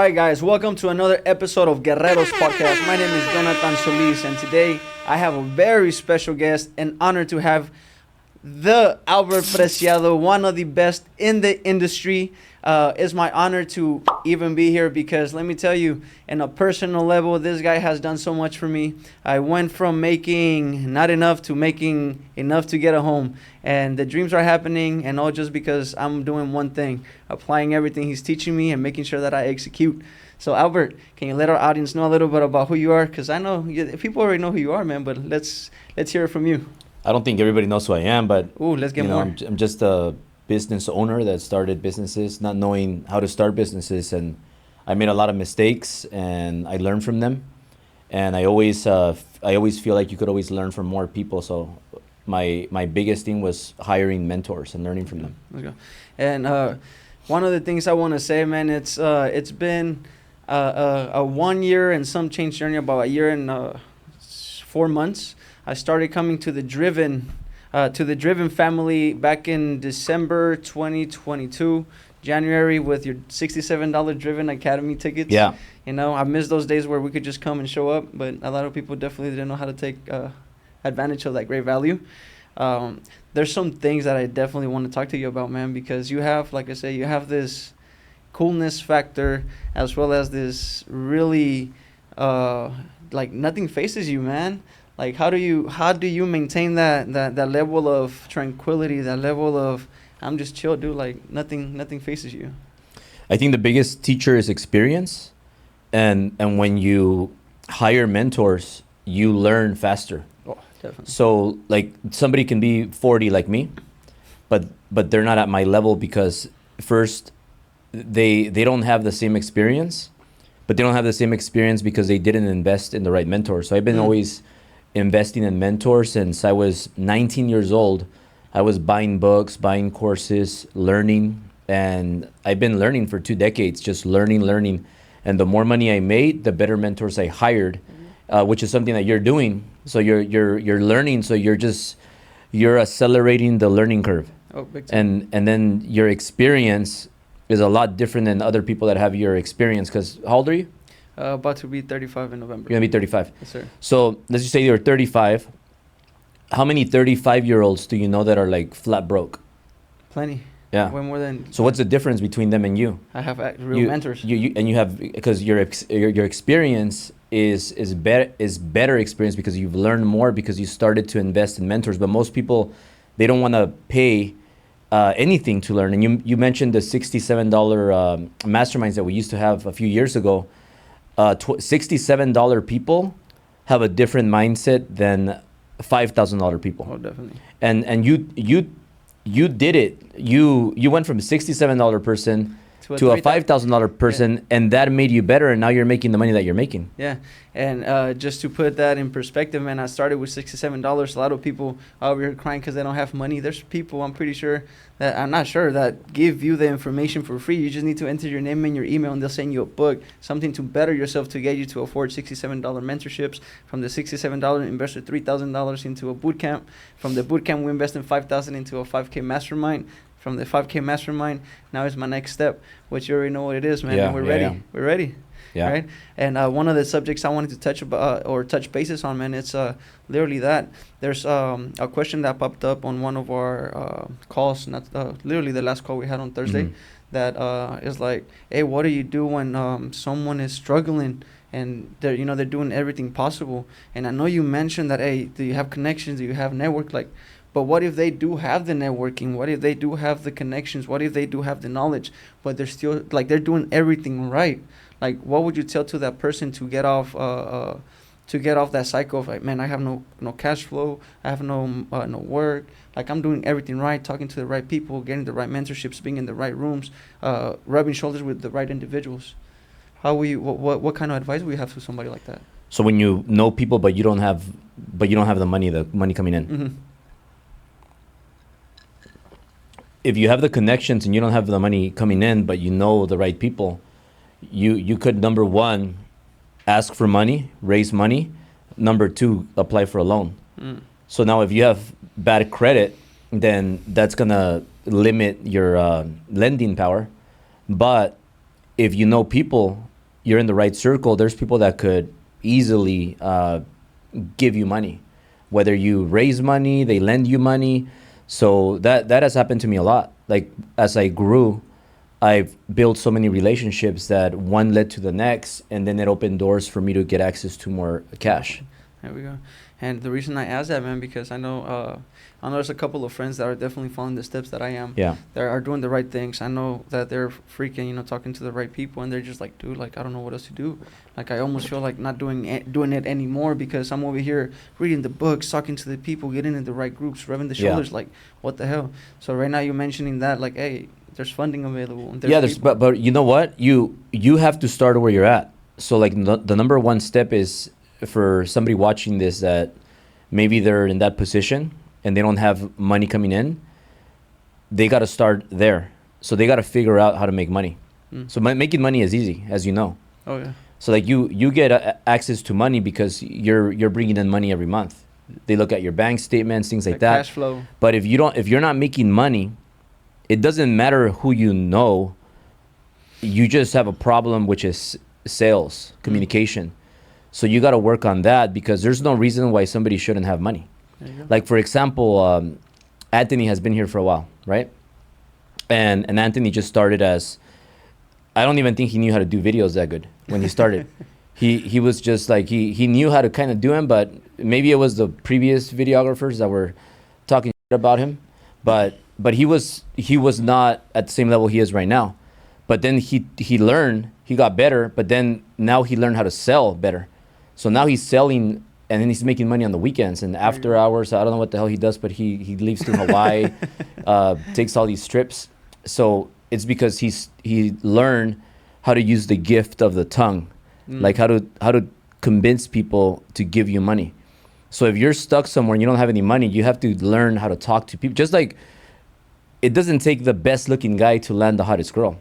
right, guys, welcome to another episode of Guerreros Podcast. My name is Jonathan Solis, and today I have a very special guest. An honor to have the Albert Preciado, one of the best in the industry. It's my honor to even be here because let me tell you, in a personal level, this guy has done so much for me. I went from making not enough to making enough to get a home, and the dreams are happening, and all just because I'm doing one thing, applying everything he's teaching me and making sure that I execute. So Albert, can you let our audience know a little bit about who you are? Because I know people already know who you are, man, but let's hear it from you. I don't think everybody knows who I am, but Let's get more. I'm just a business owner that started businesses, not knowing how to start businesses, and I made a lot of mistakes, and I learned from them. And I always feel like you could always learn from more people. So my biggest thing was hiring mentors and learning from them. Let's go. And one of the things I want to say, man, it's been a 1 year and some change journey, about a year and 4 months. I started coming to the Driven family back in December 2022, January, with your $67 Driven Academy tickets. Yeah. You know, I miss those days where we could just come and show up, but a lot of people definitely didn't know how to take advantage of that great value. There's some things that I definitely want to talk to you about, man, because you have, like I say, you have this coolness factor as well as this really, like nothing faces you, man. Like how do you maintain that level of tranquility, that level of I'm just chill, dude, like nothing faces you? I think the biggest teacher is experience, and when you hire mentors, you learn faster. Oh, definitely. So like somebody can be 40 like me, but they're not at my level because first they don't have the same experience, but they don't have the same experience because they didn't invest in the right mentor. So I've been always investing in mentors since I was 19 years old. I was buying books, buying courses, learning, and I've been learning for 2 decades, just learning. And the more money I made, the better mentors I hired, which is something that you're doing. So you're learning, so you're accelerating the learning curve. Oh, big time. And then your experience is a lot different than other people that have your experience. Because how old are you? About to be 35 in November. You're gonna be 35. Yes, sir. So let's just say you're 35. How many 35-year-olds do you know that are like flat broke? Plenty. Yeah. Way more than. So what's the difference between them and you? I have real mentors. You have, because your experience is better experience because you've learned more because you started to invest in mentors. But most people, they don't want to pay anything to learn. And you mentioned the $67 masterminds that we used to have a few years ago. $67 people have a different mindset than $5,000 people. Oh, definitely. And you did it. You went from a $67 person to a $5,000 person, and that made you better, and now you're making the money that you're making. Yeah, and just to put that in perspective, man, I started with $67. A lot of people are over here crying because they don't have money. There's people, I'm not sure, that give you the information for free. You just need to enter your name and your email, and they'll send you a book, something to better yourself, to get you to afford $67 mentorships. From the $67, invested $3,000 into a boot camp. From the boot camp, we invested $5,000 into a 5K mastermind. From the 5K mastermind, now is my next step, which you already know what it is, man. Yeah, We're ready. We're ready. Yeah. Right. And one of the subjects I wanted to touch bases on, man, it's literally that. There's a question that popped up on one of our calls, not literally the last call we had on Thursday, that is like, hey, what do you do when someone is struggling and they're doing everything possible? And I know you mentioned that, hey, do you have connections? Do you have network? Like, but what if they do have the networking? What if they do have the connections? What if they do have the knowledge, but they're still like they're doing everything right? Like, what would you tell to that person to get off that cycle of like, man, I have no cash flow, I have no work, like I'm doing everything right, talking to the right people, getting the right mentorships, being in the right rooms, rubbing shoulders with the right individuals. What kind of advice would you have to somebody like that? So when you know people, but you don't have the money coming in. Mm-hmm. If you have the connections and you don't have the money coming in, but you know the right people, you could, number one, ask for money, raise money. Number two, apply for a loan. So now if you have bad credit, then that's going to limit your lending power. But if you know people you're in the right circle, there's people that could easily give you money. Whether you raise money, they lend you money. So that has happened to me a lot. Like as I grew, I've built so many relationships that one led to the next, and then it opened doors for me to get access to more cash. There we go. And the reason I asked that, man, because I know there's a couple of friends that are definitely following the steps that I am. Yeah. They are doing the right things. I know that they're freaking, talking to the right people, and they're just like, dude, like, I don't know what else to do. Like, I almost feel like not doing it anymore because I'm over here reading the books, talking to the people, getting in the right groups, rubbing the shoulders. Like, what the hell? So right now you're mentioning that, like, hey, there's funding available. And there's but you know what? You have to start where you're at. So like the number one step is for somebody watching this that maybe they're in that position and they don't have money coming in, they got to start there. So they got to figure out how to make money. So making money is easy, as you know. Oh yeah. So like you get access to money because you're bringing in money every month. They look at your bank statements, things like that. Cash flow. But if you're not making money, it doesn't matter who you know. You just have a problem, which is sales, communication. So you got to work on that because there's no reason why somebody shouldn't have money. Like, for example, Anthony has been here for a while, right? And Anthony just started as, I don't even think he knew how to do videos that good when he started. He was just like, he knew how to kind of do them, but maybe it was the previous videographers that were talking about him. But he was not at the same level he is right now. But then he learned, he got better, but then now he learned how to sell better. So now he's selling, and then he's making money on the weekends and after hours. I don't know what the hell he does, but he leaves to Hawaii, takes all these trips. So it's because he learned how to use the gift of the tongue, like how to convince people to give you money. So if you're stuck somewhere and you don't have any money, you have to learn how to talk to people. Just like it doesn't take the best looking guy to land the hottest girl.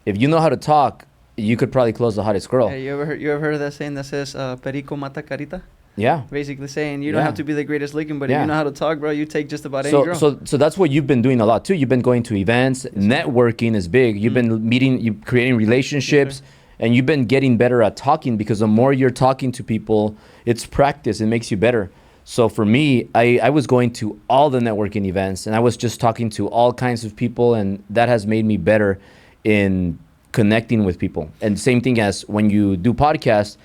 If you know how to talk, you could probably close the hottest girl. Yeah, you ever heard that saying that says perico mata carita? Yeah. Basically saying you don't have to be the greatest looking, but if you know how to talk, bro, you take just about any girl. So that's what you've been doing a lot too. You've been going to events. Networking is big. You've been meeting, creating relationships, and you've been getting better at talking because the more you're talking to people, it's practice. It makes you better. So for me, I was going to all the networking events and I was just talking to all kinds of people, and that has made me better in connecting with people. And same thing as when you do podcasts,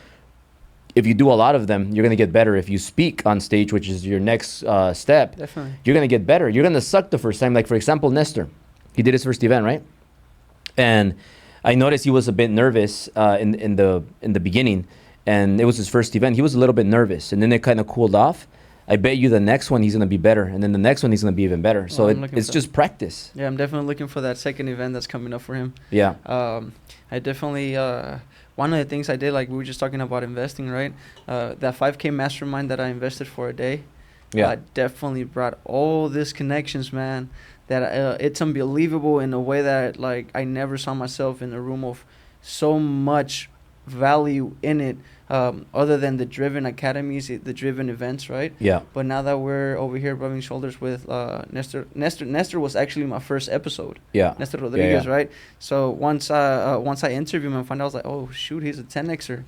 if you do a lot of them, you're going to get better. If you speak on stage, which is your next step, definitely, you're going to get better. You're going to suck the first time. Like, for example, Nestor, he did his first event, right? And I noticed he was a bit nervous in the beginning, and it was his first event. He was a little bit nervous, and then it kind of cooled off. I bet you the next one he's going to be better, and then the next one he's going to be even better. So it's just practice. Yeah, I'm definitely looking for that second event that's coming up for him. Yeah. I definitely, one of the things I did, like we were just talking about investing, right? That 5K mastermind that I invested for a day, definitely brought all these connections, man, that it's unbelievable in a way that, like, I never saw myself in a room of so much value in it. Other than the driven academies, the driven events, right? Yeah. But now that we're over here rubbing shoulders with Nestor was actually my first episode. Yeah. Nestor Rodriguez, right? So once I interviewed him and found out, I was like, oh shoot, he's a 10xer.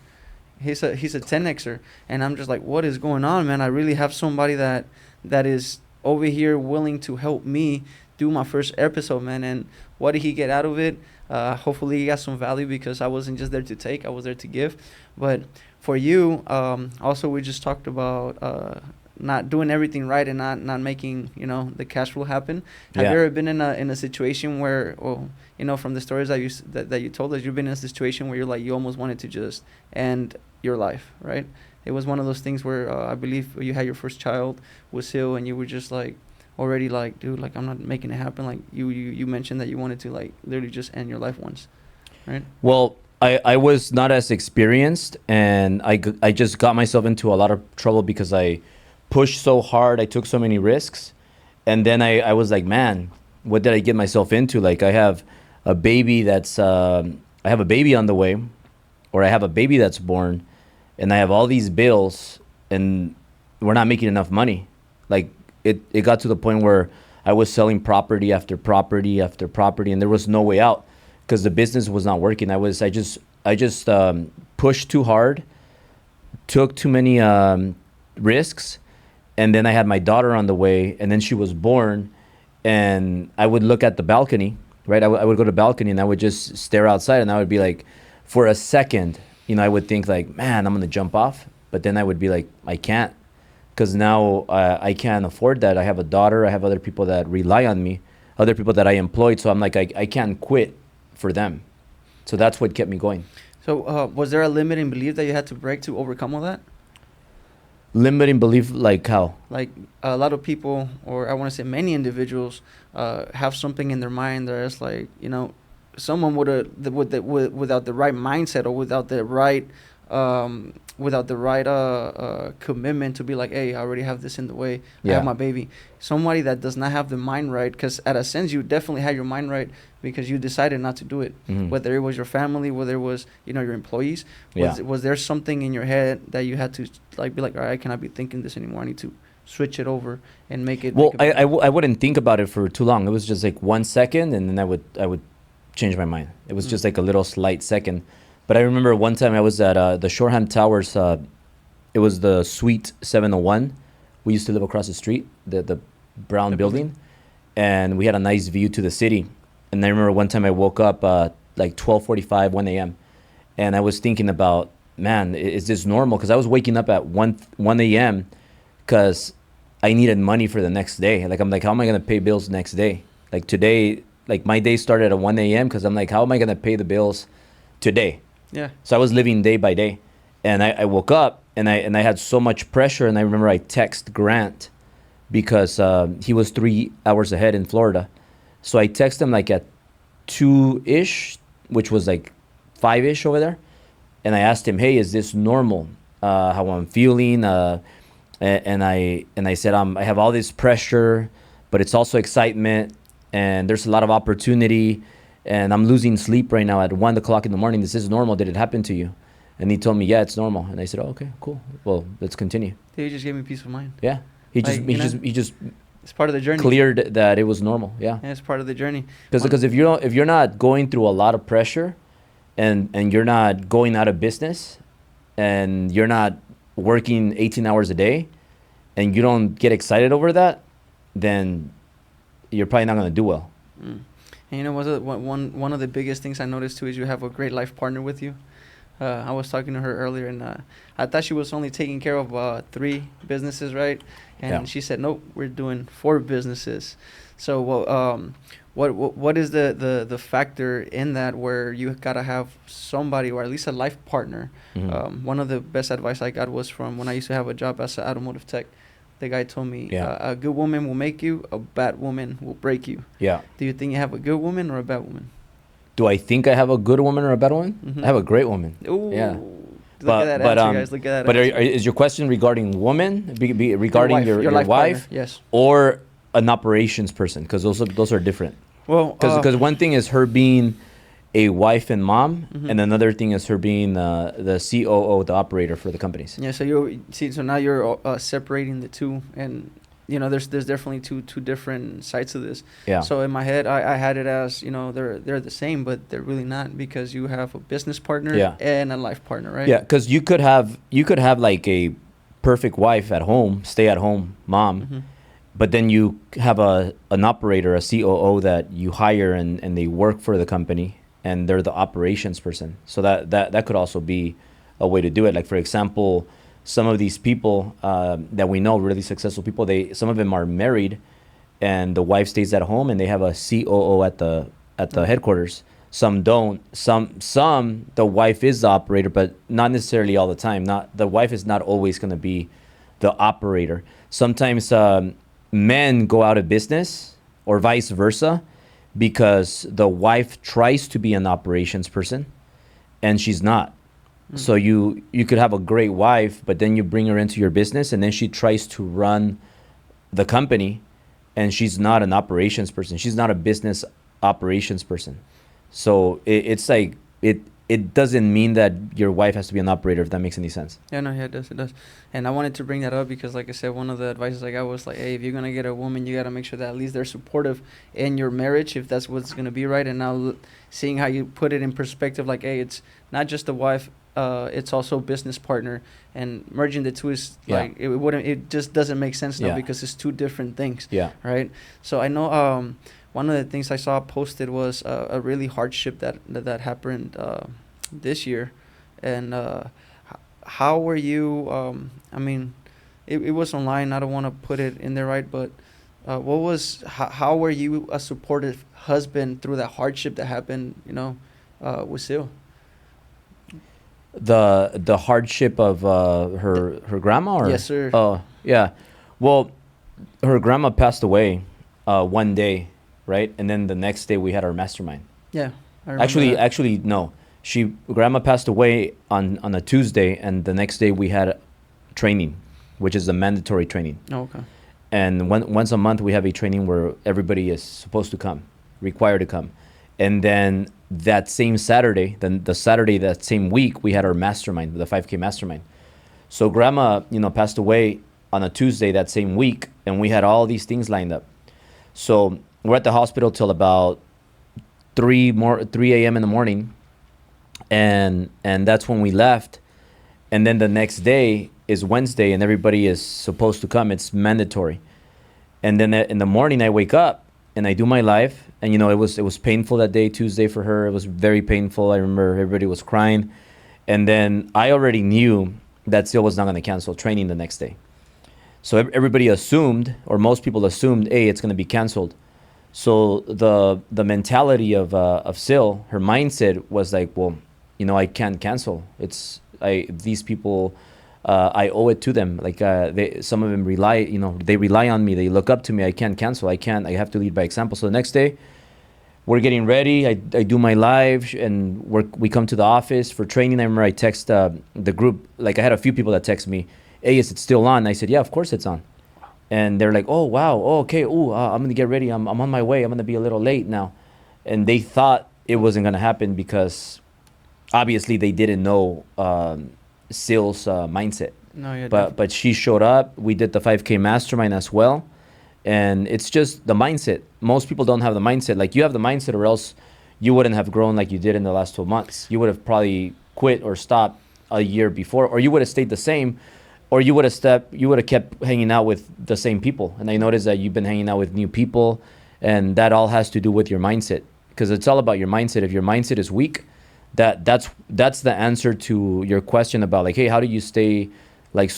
He's a 10xer, and I'm just like, what is going on, man? I really have somebody that is over here willing to help me do my first episode, man. And what did he get out of it? Hopefully he got some value because I wasn't just there to take, I was there to give. But for you, also we just talked about not doing everything right and not making, the cash flow happen. Have you ever been in a situation where, from the stories that you told us, you've been in a situation where you're like, you almost wanted to just end your life, right? It was one of those things where I believe you had your first child with Sil, and you were just like, already like, dude, like, I'm not making it happen. Like you mentioned that you wanted to, like, literally just end your life once, right? Well, I was not as experienced, and I just got myself into a lot of trouble because I pushed so hard. I took so many risks, and then I was like, man, what did I get myself into? Like, I have a baby that's I have a baby on the way, or I have a baby that's born, and I have all these bills, and we're not making enough money. Like, it got to the point where I was selling property after property after property, and there was no way out because the business was not working. I pushed too hard, took too many risks, and then I had my daughter on the way, and then she was born, and I would look at the balcony, right? I would go to the balcony and I would just stare outside, and I would be like, for a second, I would think like, man, I'm gonna jump off, but then I would be like, I can't, because now I can't afford that. I have a daughter, I have other people that rely on me, other people that I employed, so I'm like, I can't quit for them. So that's what kept me going. So was there a limiting belief that you had to break to overcome all that? Limiting belief, like how? Like a lot of people, or I want to say many individuals, have something in their mind that is like, someone without the right mindset, or without the right commitment to be like, hey, I already have this in the way. I have my baby. Somebody that does not have the mind right, because at a sense you definitely had your mind right because you decided not to do it. Mm-hmm. Whether it was your family, whether it was your employees, was there something in your head that you had to be like, all right, I cannot be thinking this anymore. I need to switch it over and make it. Well, I wouldn't think about it for too long. It was just like 1 second, and then I would change my mind. It was just like a little slight second. But I remember one time I was at the Shoreham Towers. It was the Suite 701. We used to live across the street, the brown building, and we had a nice view to the city. And I remember one time I woke up like 12:45, 1 a.m. And I was thinking about, man, is this normal? Because I was waking up at 1 a.m. because I needed money for the next day. Like, I'm like, how am I going to pay bills next day? Like today, like my day started at 1 a.m. because I'm like, how am I going to pay the bills today? Yeah. So I was living day by day, and I woke up and I had so much pressure. And I remember I texted Grant because he was 3 hours ahead in Florida. So I texted him like at 2-ish, which was like 5-ish over there. And I asked him, hey, is this normal? How I'm feeling? And I said, I have all this pressure, but it's also excitement, and there's a lot of opportunity. And I'm losing sleep right now at 1 o'clock in the morning. This is normal. Did it happen to you? And he told me, yeah, it's normal. And I said, oh, okay, cool. Well, let's continue. He just gave me peace of mind. Yeah. He just it's part of the journey. Cleared that it was normal. Yeah. Yeah, it's part of the journey. Because if you're not going through a lot of pressure, and you're not going out of business, and you're not working 18 hours a day, and you don't get excited over that, then you're probably not going to do well. Mm. And one of the biggest things I noticed too is you have a great life partner with you. I was talking to her earlier, and I thought she was only taking care of 3 businesses, right? And she said, nope, we're doing 4 businesses. So what is the factor in that where you gotta have somebody, or at least a life partner? Mm-hmm. One of the best advice I got was from when I used to have a job as an automotive tech. The guy told me, a good woman will make you, a bad woman will break you. Yeah. Do you think you have a good woman or a bad woman? Do I think I have a good woman or a bad woman? Mm-hmm. I have a great woman. Ooh. Yeah. Look at that answer, guys. Look at that answer. Is your question regarding woman, regarding your wife? Yes. Or an operations person? Because those are different. Well, because one thing is her being a wife and mom, mm-hmm. and another thing is her being the COO, the operator for the companies. Yeah. So now you're separating the two, and there's definitely two different sides to this. Yeah. So in my head, I had it as they're the same, but they're really not, because you have a business partner and a life partner, right? Yeah. Because you could have like a perfect wife at home, stay at home mom. Mm-hmm. But then you have an operator, a COO that you hire, and they work for the company, and they're the operations person. So that could also be a way to do it. Like, for example, some of these people that we know, really successful people, some of them are married, and the wife stays at home, and they have a COO at the headquarters. Some don't. Some the wife is the operator, but not necessarily all the time. The wife is not always going to be the operator. Sometimes men go out of business, or vice versa, because the wife tries to be an operations person and she's not. Mm-hmm. So you could have a great wife, but then you bring her into your business, and then she tries to run the company, and she's not an operations person. She's not a business operations person. So it's like it doesn't mean that your wife has to be an operator, if that makes any sense. Yeah, no, yeah, it does. And I wanted to bring that up because, like I said, one of the advices I got was like, hey, if you're gonna get a woman, you gotta make sure that at least they're supportive in your marriage, if that's what's gonna be, right. And now seeing how you put it in perspective, like, hey, it's not just the wife, it's also business partner, and merging the two is like it just doesn't make sense now because it's two different things. Yeah. Right. So I know one of the things I saw posted was a really hardship that happened this year, and how were you? I mean, it was online. I don't want to put it in there, right? But how were you a supportive husband through that hardship that happened? With Sil. The hardship of her grandma, or? Yes, sir. Oh, yeah. Well, her grandma passed away one day, right? And then the next day we had our mastermind. Yeah. Actually, no. Grandma passed away on a Tuesday, and the next day we had training, which is a mandatory training. Oh, okay. And once a month we have a training where everybody is supposed to come, required to come. And then that same Saturday, the Saturday that same week, we had our mastermind, the 5K mastermind. So grandma, passed away on a Tuesday that same week, and we had all these things lined up. So we're at the hospital till about 3 a.m. in the morning. And that's when we left. And then the next day is Wednesday, and everybody is supposed to come. It's mandatory. And then in the morning I wake up and I do my live, and it was painful that day, Tuesday, for her. It was very painful. I remember everybody was crying. And then I already knew that Sil was not going to cancel training the next day. So everybody assumed, or most people assumed, hey, it's going to be canceled. So the mentality of Sil, her mindset was like, well, I can't cancel. These people, I owe it to them. Like some of them rely, they rely on me. They look up to me. I can't cancel. I have to lead by example. So the next day, we're getting ready. I do my live, and we come to the office for training. I remember I text the group. Like I had a few people that text me, hey, is it still on? I said, yeah, of course it's on. And they're like, oh, wow. Oh, okay. Oh, I'm going to get ready. I'm on my way. I'm going to be a little late now. And they thought it wasn't going to happen because obviously they didn't know Sil's mindset. No, yeah, but she showed up. We did the 5K mastermind as well. And it's just the mindset. Most people don't have the mindset. Like, you have the mindset, or else you wouldn't have grown like you did in the last 12 months. You would have probably quit or stopped a year before, or you would have stayed the same, or you would have kept hanging out with the same people. And I noticed that you've been hanging out with new people, and that all has to do with your mindset, because it's all about your mindset. If your mindset is weak, that's the answer to your question about, like, hey, how do you stay like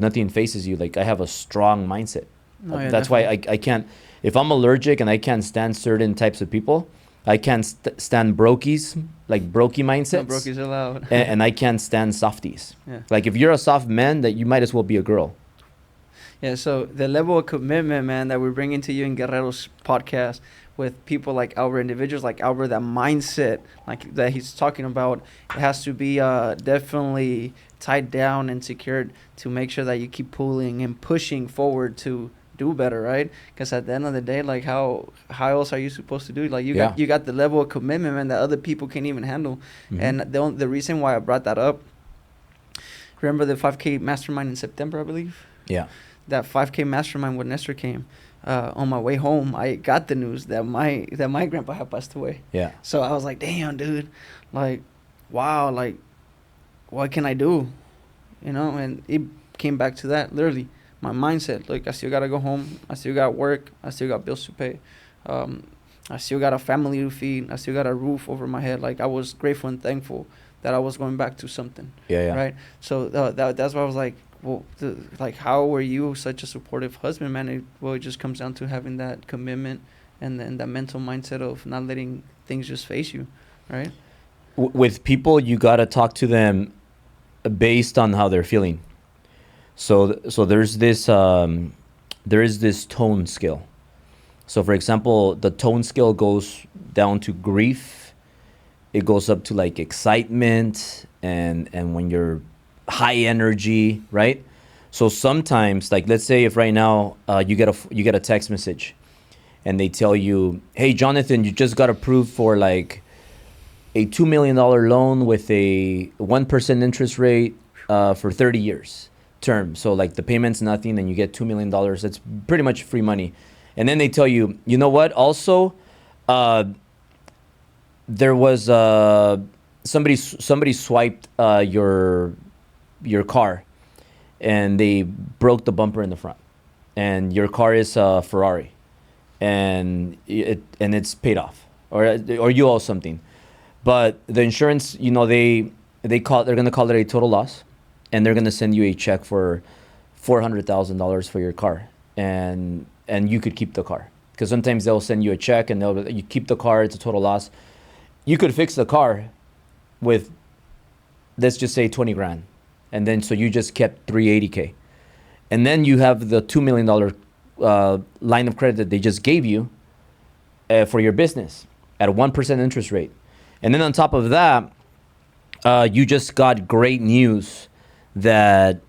nothing faces you? Like, I have a strong mindset. No, yeah, that's why I can't, if I'm allergic and I can't stand certain types of people, I can't stand brokies, like brokey mindsets. No, brokies are loud. and I can't stand softies. Yeah. Like, if you're a soft man, that you might as well be a girl. Yeah, so the level of commitment, man, that we're bringing to you in Guerrero's podcast with people like Albert, individuals like Albert, that mindset like that he's talking about, it has to be definitely tied down and secured to make sure that you keep pulling and pushing forward to do better, right? Because at the end of the day, like, how else are you supposed to do it? Like, you got the level of commitment, man, that other people can't even handle. Mm-hmm. And the reason why I brought that up, remember the 5K mastermind in September, I believe? Yeah. That 5K mastermind when Nestor came, on my way home, I got the news that my grandpa had passed away. Yeah. So I was like, damn, dude, like, wow, like, what can I do? And it came back to that, literally. My mindset, like, I still got to go home. I still got work. I still got bills to pay. I still got a family to feed. I still got a roof over my head. Like, I was grateful and thankful that I was going back to something. Yeah. Right? So that's why I was like, well, how were you such a supportive husband, man? It just comes down to having that commitment and then that mental mindset of not letting things just face you, right? With people, you got to talk to them based on how they're feeling. So there is this tone scale. So, for example, the tone scale goes down to grief. It goes up to like excitement and when you're high energy, right? So sometimes, like, let's say if right now you get a text message and they tell you, hey, Jonathan, you just got approved for like a $2 million loan with a 1% interest rate for 30 years term. So like the payment's nothing and you get $2 million. That's pretty much free money. And then they tell you, you know what? Also, there was somebody swiped your car and they broke the bumper in the front. And your car is a Ferrari and it's paid off or you owe something. But the insurance, you know, they're going to call it a total loss, and they're going to send you a check for $400,000 for your car, and you could keep the car, because sometimes they'll send you a check and you keep the car, it's a total loss. You could fix the car with, let's just say 20 grand, and then so you just kept 380K, and then you have the $2 million line of credit that they just gave you for your business at a 1% interest rate. And then on top of that, you just got great news that,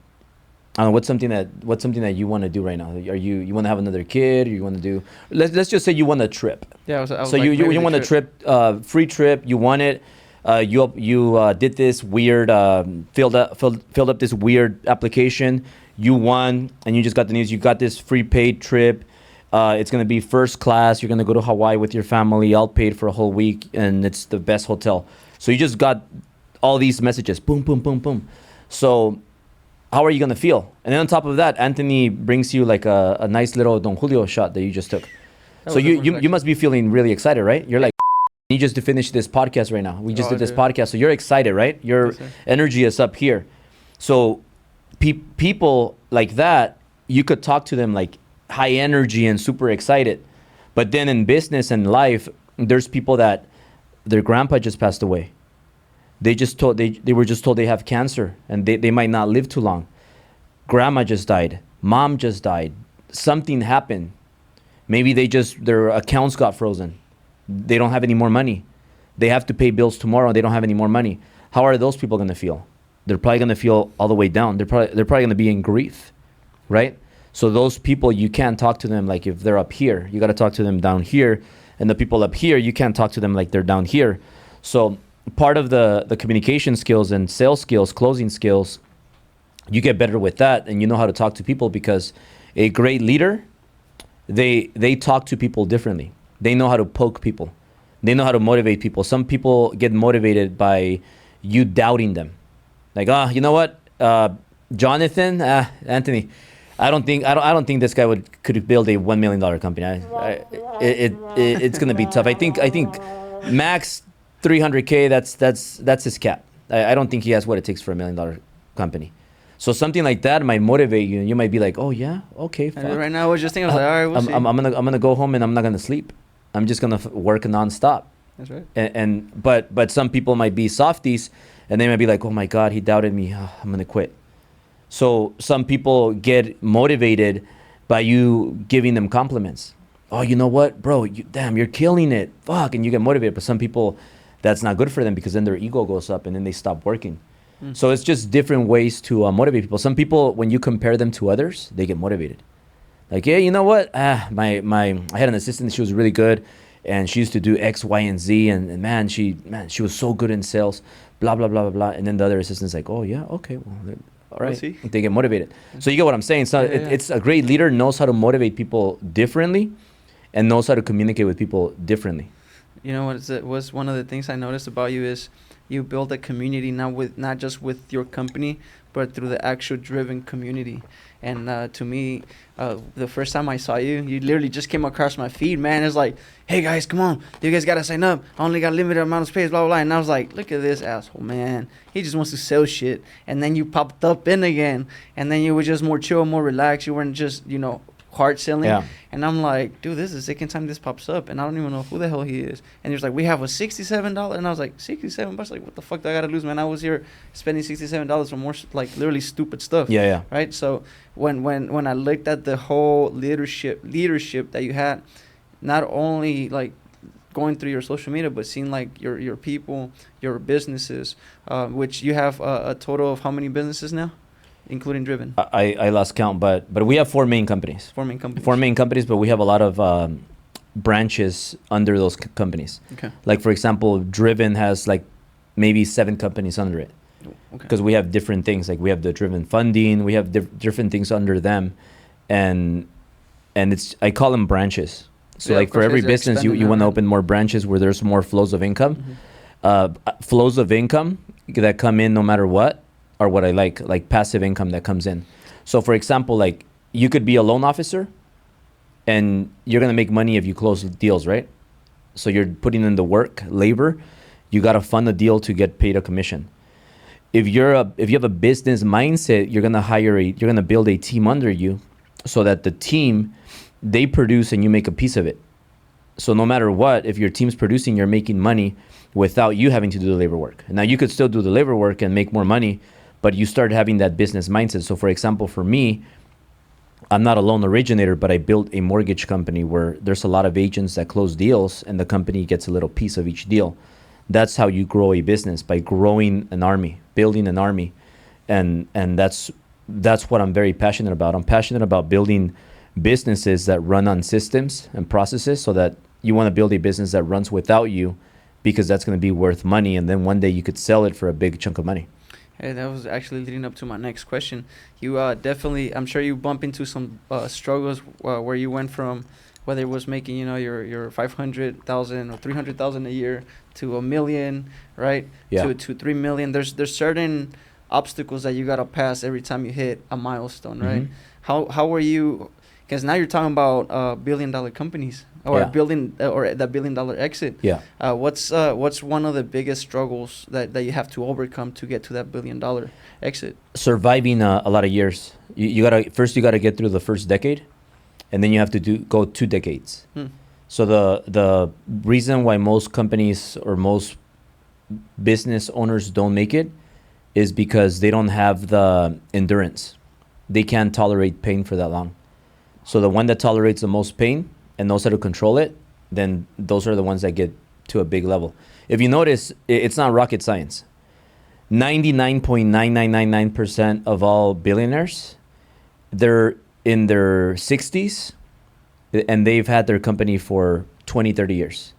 I don't know, what's something that you want to do right now? You want to have another kid? Or you want to do? Let's just say you want a trip. Yeah, I was so like, you want a trip, free trip. You want it. You did this weird, filled up this weird application. You won, and you just got the news. You got this free paid trip. It's going to be first class. You're going to go to Hawaii with your family, all paid for a whole week, and it's the best hotel. So you just got all these messages, boom, boom, boom, boom. So how are you going to feel? And then on top of that, Anthony brings you like a nice little Don Julio shot that you just took. So you must be feeling really excited, right? You're like, you just to finish this podcast right now. We just did this podcast. So you're excited, right? Your energy is up here. So people like that, you could talk to them like high energy and super excited. But then in business and life, there's people that their grandpa just passed away. They were just told they have cancer and they might not live too long. Grandma just died. Mom just died. Something happened. Maybe their accounts got frozen. They don't have any more money. They have to pay bills tomorrow. They don't have any more money. How are those people going to feel? They're probably going to feel all the way down. They're probably going to be in grief, right? So those people, you can't talk to them like if they're up here. You got to talk to them down here. And the people up here, you can't talk to them like they're down here. So part of the communication skills and sales skills, closing skills, you get better with that, and you know how to talk to people, because a great leader, they talk to people differently. They know how to poke people. They know how to motivate people. Some people get motivated by you doubting them. Like, you know what, Jonathan, Anthony, I don't think this guy could build a $1 million company. It's gonna be tough. I think max 300K. That's his cap. I don't think he has what it takes for $1 million company. So something like that might motivate you. You might be like, oh yeah, okay. Fuck. Right now I was just thinking, all right, we'll see. I'm gonna go home and I'm not gonna sleep. I'm just gonna work nonstop. That's right. But some people might be softies, and they might be like, oh my God, he doubted me. I'm gonna quit. So some people get motivated by you giving them compliments. Oh, you know what, bro? Damn, you're killing it. Fuck, and you get motivated. But some people, that's not good for them, because then their ego goes up and then they stop working. So it's just different ways to motivate people. Some people, when you compare them to others, they get motivated. Like, yeah, you know what? I had an assistant. She was really good, and she used to do X, Y, and Z. And man, she was so good in sales. Blah blah blah blah blah. And then the other assistant's like, oh yeah, okay, well, all right. They get motivated. So you get what I'm saying. So it's a great leader knows how to motivate people differently, and knows how to communicate with people differently. You know what was one of the things I noticed about you is you build a community not just with your company, but through the actual driven community. And to me, the first time I saw you literally just came across my feed, man. It's like, hey guys, come on, you guys gotta sign up. I only got a limited amount of space, blah blah blah. And I was like, look at this asshole, man. He just wants to sell shit. And then you popped up in again, and then you were just more chill, more relaxed. You weren't just hard selling. Yeah. And I'm like, dude, this is the second time this pops up, and I don't even know who the hell he is. And he was like, we have a $67, and I was like, $67? Like, what the fuck do I gotta lose, man? I was here spending $67 for more like literally stupid stuff. Yeah. Right. So when I looked at the whole leadership that you had, not only like going through your social media, but seeing like your people, your businesses, which you have a total of how many businesses now, including Driven? I lost count, but we have four main companies. Four main companies, but we have a lot of branches under those companies. Okay. Like for example, Driven has like maybe 7 companies under it. Okay. Because we have different things, like we have the Driven funding, we have different things under them, and it's, I call them branches. So Yeah, like for every business, you want to open more branches where there's more flows of income. Flows of income that come in no matter what are what I like passive income that comes in. So for example, like you could be a loan officer and you're going to make money if you close deals, right? So you're putting in the work, labor, you got to fund a deal to get paid a commission. If you have a business mindset, you're going to build a team under you so that the team, they produce and you make a piece of it. So no matter what, if your team's producing, you're making money without you having to do the labor work. Now you could still do the labor work and make more money, but you start having that business mindset. So for example, for me, I'm not a loan originator, but I built a mortgage company where there's a lot of agents that close deals and the company gets a little piece of each deal. That's how you grow a business, by growing an army, building an army. And that's what I'm very passionate about. I'm passionate about building businesses that run on systems and processes, so that you want to build a business that runs without you, because that's going to be worth money. And then one day you could sell it for a big chunk of money. Hey, that was actually leading up to my next question. You definitely, I'm sure you bump into some struggles where you went from, whether it was making, your 500,000 or 300,000 a year to $1 million, right? Yeah. To 3 million. There's certain obstacles that you gotta pass every time you hit a milestone, right? How were you? Because now you're talking about $1 billion companies, or Yeah. building or that $1 billion exit. Yeah. What's one of the biggest struggles that you have to overcome to get to that $1 billion exit? Surviving a lot of years. You gotta get through the first decade, and then you have to go 2 decades. So the reason why most companies or most business owners don't make it is because they don't have the endurance. They can't tolerate pain for that long. So the one that tolerates the most pain and knows how to control it, then those are the ones that get to a big level. If you notice, it's not rocket science. 99.9999% of all billionaires, they're in their 60s and they've had their company for 20, 30 years.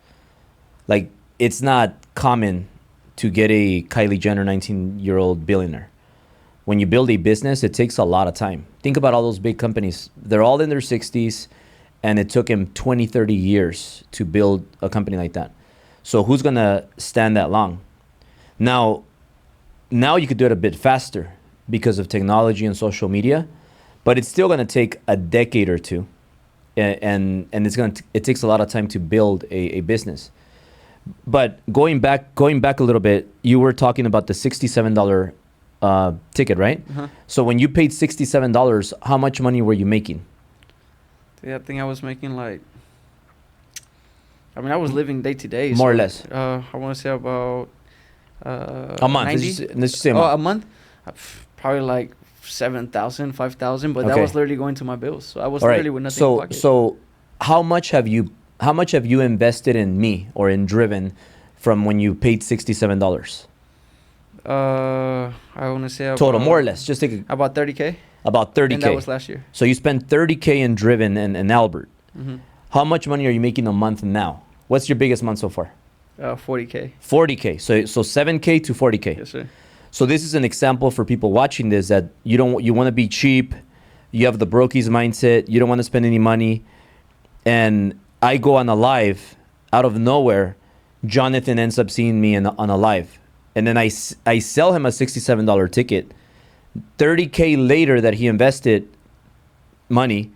Like, it's not common to get a Kylie Jenner 19-year-old billionaire. When you build a business, it takes a lot of time. Think about all those big companies. They're all in their 60s, and it took him 20, 30 years to build a company like that. So who's going to stand that long? Now you could do it a bit faster because of technology and social media, but it's still going to take a decade or two. And it takes a lot of time to build a business. But going back a little bit, you were talking about the $67 ticket, right? So when you paid $67, how much money were you making? Yeah, I think I was making I was living day to day. More or less. I want to say about a month. 90? Let's just say a month. A month? Probably like 7,000, 5,000, but that was literally going to my bills. So I was literally with nothing in pocket. So how much have you invested in me or in Driven from when you paid $67? I want to say total, more or less. Just take about 30K. About 30K. And that was last year. So you spent 30K in Driven and Albert. How much money are you making a month now? What's your biggest month so far? 40K. 40K. So 7K to 40K. Yes, sir. So this is an example for people watching this, that you want to be cheap. You have the brokies mindset. You don't want to spend any money. And I go on a live out of nowhere. Jonathan ends up seeing me on a live. And then I sell him a $67 ticket. 30K later that he invested money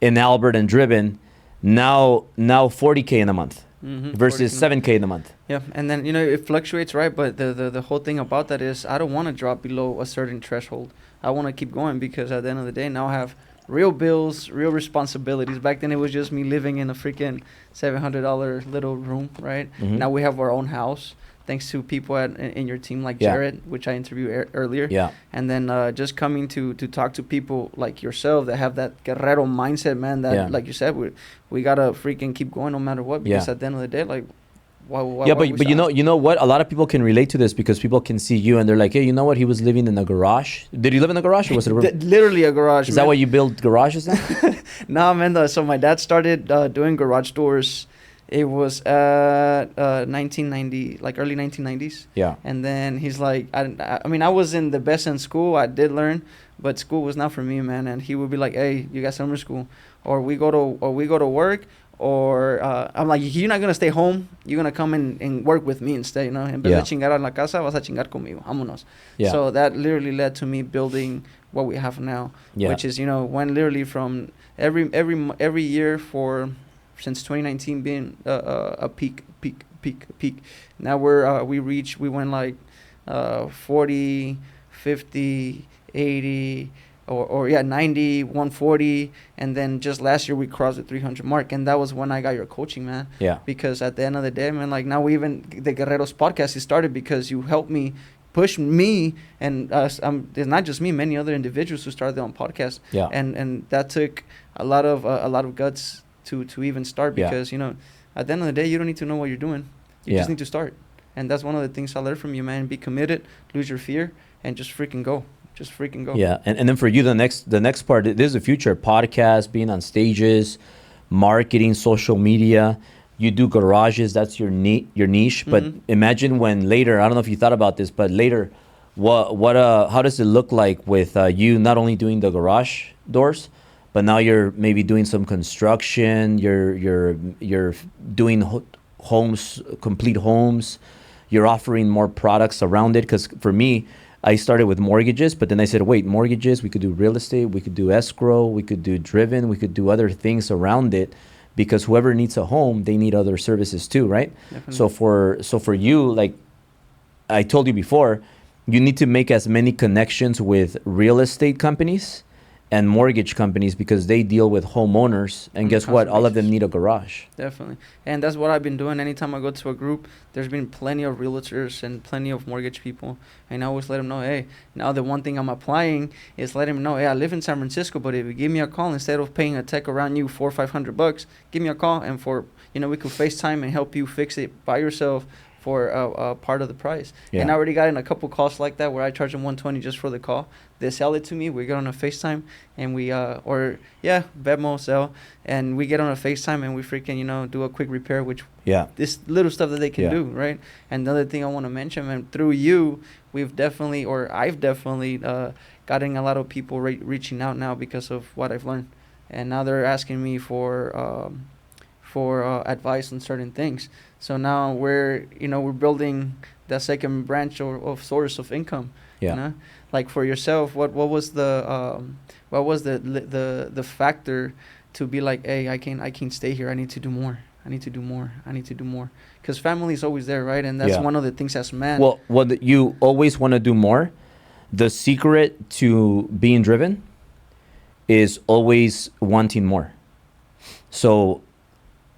in Albert and Driven, now 40K in a month versus 7K in a month. Yeah, and then it fluctuates, right? But the whole thing about that is I don't want to drop below a certain threshold. I want to keep going because at the end of the day, now I have real bills, real responsibilities. Back then it was just me living in a freaking $700 little room, right? Now we have our own house. Thanks to people in your team like Jared, which I interviewed earlier. Yeah. And then just coming to talk to people like yourself that have that guerrero mindset, man, that like you said, we got to freaking keep going no matter what, because at the end of the day, like, Why Yeah, we but you know what? A lot of people can relate to this because people can see you and they're like, hey, you know what? He was living in a garage. Did he live in a garage or was it a room? Literally a garage. Is that why you build garages now? Nah, man. So my dad started doing garage doors. It was 1990, like early 1990s. Yeah. And then he's like, I mean, I was in the best in school. I did learn, but school was not for me, man. And he would be like, hey, you got summer school, or we go to work. Or I'm like, you're not gonna stay home. You're gonna come and work with me instead, you know. En vez de chingar a la casa, vas a chingar conmigo. Vámonos. Yeah. So that literally led to me building what we have now, which is, you know, when literally from every year since 2019 being a peak. Now we went like 40, 50, 80. Or 90, 140, and then just last year we crossed the 300 mark, and that was when I got your coaching, man. Yeah. Because at the end of the day, man, like now the Guerreros podcast is started because you helped me, push me, and it's not just me, many other individuals who started their own podcast. Yeah. And that took a lot of guts to even start, because you know, at the end of the day, you don't need to know what you're doing. You just need to start, and that's one of the things I learned from you, man. Be committed, lose your fear, and just freaking go. Just freaking go. Yeah, and then for you, the next part, this is the future. Podcast, being on stages, marketing, social media. You do garages, that's your niche. But imagine when later, I don't know if you thought about this, but later, how does it look like with you not only doing the garage doors, but now you're maybe doing some construction, you're doing homes, complete homes, you're offering more products around it. Because for me, I started with mortgages, but then I said, wait, mortgages, we could do real estate, we could do escrow, we could do driven, we could do other things around it, because whoever needs a home, they need other services too, right? Definitely. So for you, like I told you before, you need to make as many connections with real estate companies and mortgage companies, because they deal with homeowners, and guess what? All of them need a garage. Definitely. And that's what I've been doing. Anytime I go to a group, there's been plenty of realtors and plenty of mortgage people, and I always let them know, hey, now the one thing I'm applying is let them know, hey, I live in San Francisco, but if you give me a call, instead of paying a tech around you $400 or $500, give me a call, and we could FaceTime and help you fix it by yourself for a part of the price. Yeah. And I already got in a couple calls like that where I charge them $120 just for the call. They sell it to me. We get on a FaceTime, and we Venmo sell, and we get on a FaceTime and we freaking do a quick repair, which this little stuff that they can do, right? And another thing I want to mention, man, through you, I've definitely gotten a lot of people reaching out now because of what I've learned, and now they're asking me for advice on certain things. So now we're building the second branch of source of income. Yeah. Like for yourself, what was the factor to be like, hey, I can't stay here. I need to do more. Because family is always there, right? And that's one of the things as man. Well, you always want to do more. The secret to being driven is always wanting more. So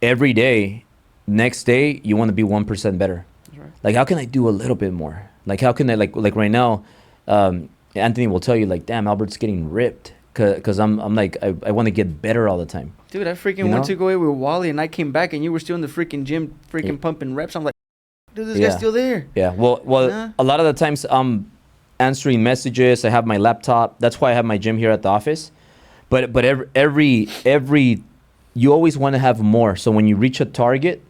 every day, next day, you want to be 1% better. That's right. Like, how can I do a little bit more? Like, how can I, like right now, Anthony will tell you, like, damn, Albert's getting ripped. Because I'm like, I want to get better all the time. Dude, I freaking went to go away with Wally, and I came back, and you were still in the freaking gym, pumping reps. I'm like, dude, this guy's still there. Yeah, well, a lot of the times I'm answering messages. I have my laptop. That's why I have my gym here at the office. But every you always want to have more. So when you reach a target,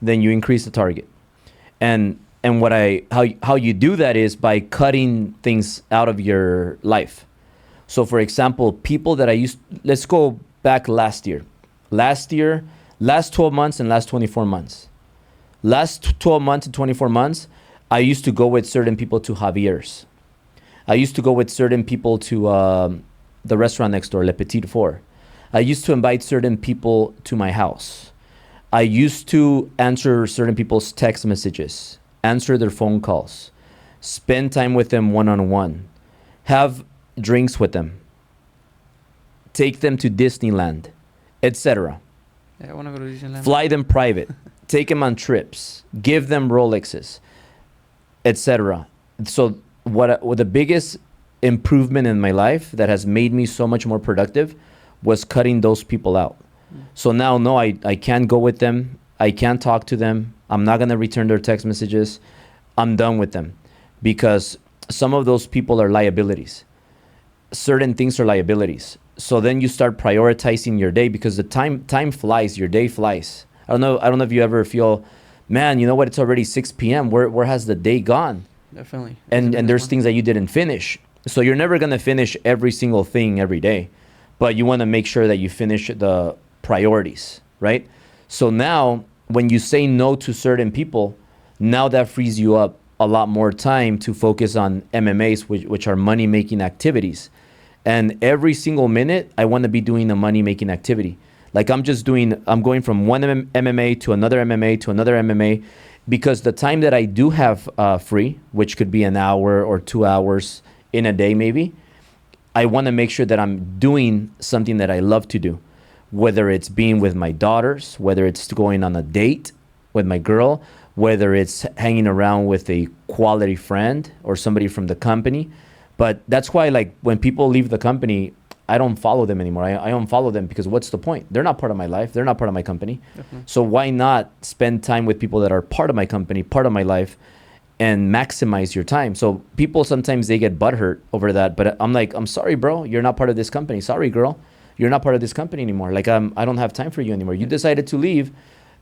then you increase the target. And how you do that is by cutting things out of your life. So for example, people that let's go back last year, last 12 months and last 24 months. Last 12 months and 24 months, I used to go with certain people to Javier's. I used to go with certain people to the restaurant next door, Le Petit Four. I used to invite certain people to my house. I used to answer certain people's text messages, answer their phone calls, spend time with them one-on-one, have drinks with them, take them to Disneyland, etc. Yeah, I want to go to Disneyland. Fly them private, take them on trips, give them Rolexes, etc. So what the biggest improvement in my life that has made me so much more productive was cutting those people out. So now, no, I can't go with them. I can't talk to them. I'm not going to return their text messages. I'm done with them, because some of those people are liabilities. Certain things are liabilities. So then you start prioritizing your day, because the time flies, your day flies. I don't know if you ever feel, man, you know what? It's already 6 p.m. Where has the day gone? Definitely. And there's things that you didn't finish. So you're never going to finish every single thing every day, but you want to make sure that you finish the priorities, right? So now when you say no to certain people, now that frees you up a lot more time to focus on MMAs, which are money-making activities. And every single minute, I want to be doing a money-making activity. Like I'm going from one MMA to another MMA to another MMA, because the time that I do have free, which could be an hour or 2 hours in a day maybe, I want to make sure that I'm doing something that I love to do, whether it's being with my daughters, whether it's going on a date with my girl, whether it's hanging around with a quality friend or somebody from the company. But that's why, like, when people leave the company, I don't follow them anymore. I unfollow them, because what's the point? They're not part of my life. They're not part of my company. Definitely. So why not spend time with people that are part of my company, part of my life, and maximize your time? So people sometimes they get butthurt over that, but I'm like, I'm sorry, bro. You're not part of this company. Sorry, girl. You're not part of this company anymore. Like, I don't have time for you anymore. You decided to leave,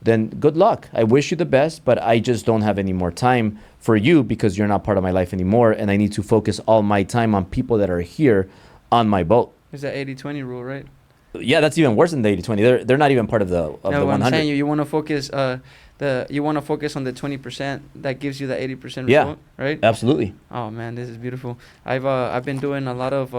then good luck. I wish you the best, but I just don't have any more time for you, because you're not part of my life anymore, and I need to focus all my time on people that are here on my boat. It's that 80-20 rule, right? Yeah, that's even worse than the 80-20. They're not even part of the 100. I'm saying you want to focus you want to focus on the 20% that gives you the 80% result, Yeah, right? absolutely. Oh man, this is beautiful. I've been doing a lot of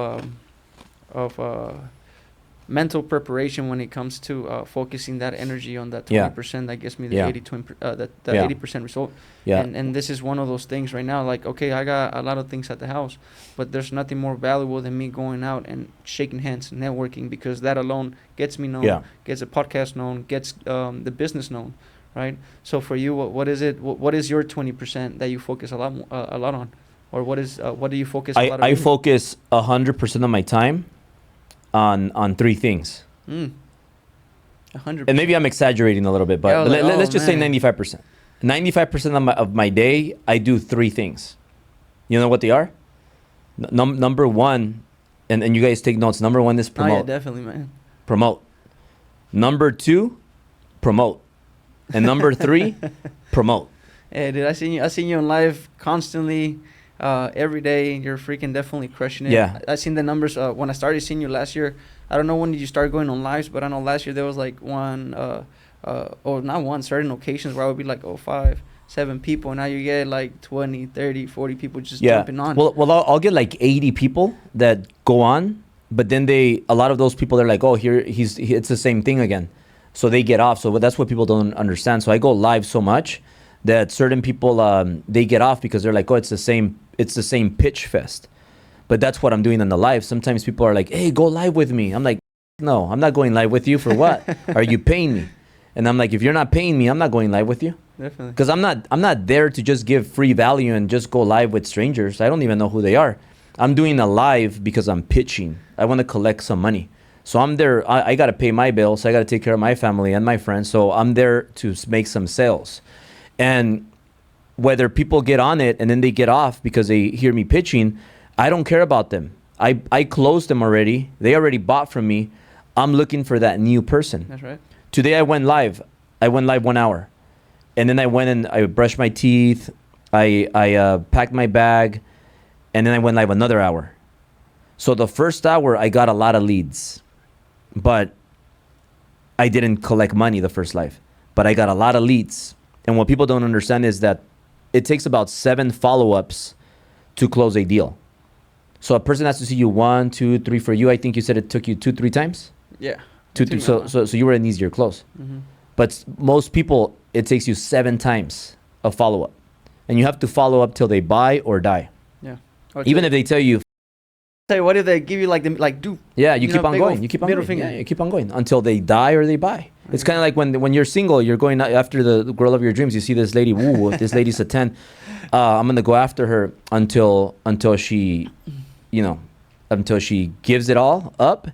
mental preparation when it comes to focusing that energy on that 20% that gives me the 80% result. Yeah. And this is one of those things right now. Like, okay, I got a lot of things at the house, but there's nothing more valuable than me going out and shaking hands and networking, because that alone gets me known, gets a podcast known, gets the business known, right? So for you, what is it? What is your 20% that you focus a lot on, or what do you focus a lot on? I focus 100% of my time on three things. 100%. And maybe I'm exaggerating a little bit, but let's just say 95%. 95% of my day, I do three things. You know what they are? Number one, and you guys take notes. Number one is promote. Oh, yeah, definitely, man. Promote. Number two, promote. And number three, promote. Hey, dude, I seen you on live constantly, every day. You're freaking definitely crushing it. Yeah. I seen the numbers when I started seeing you last year. I don't know when did you start going on lives, but I know last year there was like certain occasions where I would be like, 5, 7 people, and now you get like 20, 30, 40 people just jumping on. Well, I'll get like 80 people that go on, but then a lot of those people, they're like, oh, it's the same thing again. So they get off. So that's what people don't understand. So I go live so much that certain people, they get off because they're like, oh, it's the same pitch fest. But that's what I'm doing on the live. Sometimes people are like, hey, go live with me. I'm like, no, I'm not going live with you. For what? Are you paying me? And I'm like, if you're not paying me, I'm not going live with you. Definitely. Because I'm not there to just give free value and just go live with strangers. I don't even know who they are. I'm doing a live because I'm pitching. I want to collect some money. So I'm there. I got to pay my bills. I got to take care of my family and my friends. So I'm there to make some sales. And whether people get on it and then they get off because they hear me pitching, I don't care about them. I closed them already. They already bought from me. I'm looking for that new person. That's right. Today I went live. I went live 1 hour. And then I went and I brushed my teeth. I packed my bag. And then I went live another hour. So the first hour, I got a lot of leads. But I didn't collect money the first live. But I got a lot of leads. And what people don't understand is that it takes about 7 follow-ups to close a deal. So a person has to see you 1, 2, 3. For you, I think you said it took you 2, 3 times? Yeah. 2, 3. So you were an easier close. Mm-hmm. But most people, it takes you 7 times a follow-up. And you have to follow up till they buy or die. Yeah. Even if they tell you, what if they give you do? Yeah, you keep on going. You keep on going. Yeah, you keep on going until they die or they buy. It's kind of like when you're single, you're going after the girl of your dreams. You see this lady, woo, this lady's a 10. I'm gonna go after her until she, until she gives it all up,